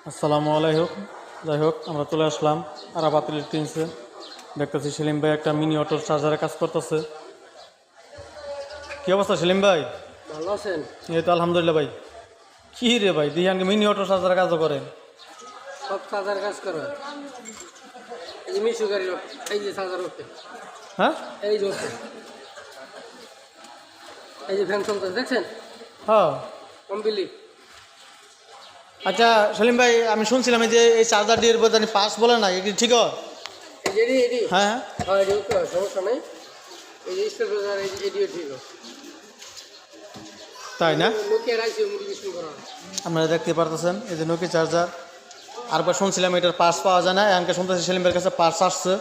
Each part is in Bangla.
আসসালামু আলাইকুম। যাই হোক, আমরা চলে আসলাম আরাফাত ইলেকট্রনিক্সে। দেখতেছি সেলিম ভাই একটা মিনি অটোর চার্জারে কাজ করতেছে। কি অবস্থা সেলিম ভাই? ভালো আছেন? এই তো আলহামদুলিল্লাহ ভাই। কি রে ভাই, দিহানকে মিনি অটোর চার্জারে কাজও করেন? সব চার্জার কাজ করে। এই যে মিশু গাড়ি এই যে চার্জার ওকে, হ্যাঁ এই যে ওকে, এই যে ফ্যান চলতেছে দেখছেন, হ্যাঁ। কমপ্লিট। আচ্ছা সেলিম ভাই, আমি শুনছিলাম এই যে এই চার্জার দিয়ে জানি পাস বলে না, এটি ঠিক হয়? এই যে এডি, হ্যাঁ হ্যাঁ এডি ওকে, সমস্যা নেই। এই যে স্টার বাজার, এই যে এডিও ঠিক হয়। তাই না? নোকিয়া রাইসে মডিফিকেশন করা। আপনারা দেখতে পারতেছেন এই যে নোকিয়া চার্জার। আরেকবার শুনছিলাম এটার পার্স পাওয়া যায় না, এমনকি শুনতেছি সেলিম ভাইয়ের কাছে পার্স আসছে।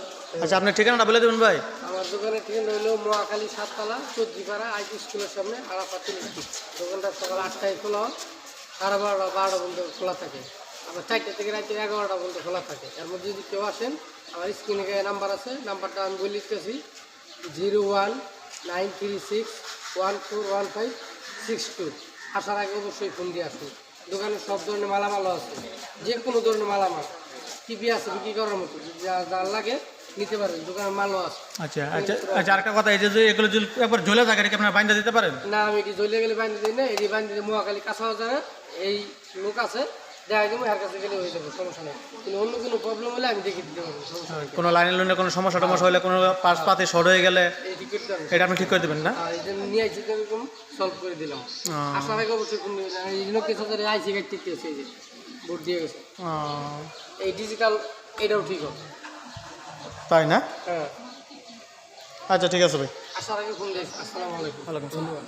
আচ্ছা আপনি ঠিকানাটা বলে দেবেন ভাই? আমার দোকানের ঠিকানা হলো মহাখালী 7তলা চৌধুরীপাড়া আইটি স্কুলের সামনে আরাফাত ইলেকট্রিক্স। দোকানটা সকাল 8টায় খোলা হয়, 12:30 পর্যন্ত খোলা থাকে। আবার 4টা থেকে রাত্রি 11টা পর্যন্ত খোলা থাকে। এর মধ্যে যদি কেউ আসেন, আমার স্ক্রিনে নাম্বার আছে, নাম্বারটা আমি বলে দিতেছি 0193614156 আসার আগে অবশ্যই ফোন দিয়ে আসুন। দোকানে সব ধরনের মালামালও আছে, যে কোনো ধরনের মালামাল টিভি আছে বিক্রি করার মতো, যা লাগে নিতে পারেন, দোকানের মালও আছে। আচ্ছা আচ্ছা আচ্ছা, আরেকটা কথা, এই যে এগুলো যদি একবার ঝোলে থাকে এটা কি আপনারা বাইন্দা দিতে পারেন? না, আমি এটি জ্বলে গেলে বান্ধি দিই না, এটি বান্ধি দিই মহাখালী কাঁচা বাজারে। এই লোক আছে, দেখা যাবো এর কাছে গেলে হয়ে যাবে, সমস্যা নেই। কিন্তু অন্য কোনো প্রবলেম হলে আমি দেখে দিতে পারবো, সমস্যা নেই। কোনো লাইনের লোনে কোনো সমস্যা টমস্যা হলে, কোনো পার্স পাতে শর্ট হয়ে গেলে এটি করতে হবে, এটা আপনি ঠিক করে দেবেন না? আর এই যে নিয়ে আইসি এরকম সলভ করে দিলাম। আসার আগে অবশ্যই ফোন দিবেন। এই জন্য কিছু আইসি গাড়ি ঠিক আছে, এই যে বোর্ড দিয়ে গেছে, এই ডিজিটাল এটাও ঠিক হবে। তাই না? হ্যাঁ, আচ্ছা ঠিক আছে ভাই। আসার আগে ফোন দিয়েছি। আসসালামু আলাইকুম, ওয়ালাইকুম আসসালাম। ধন্যবাদ।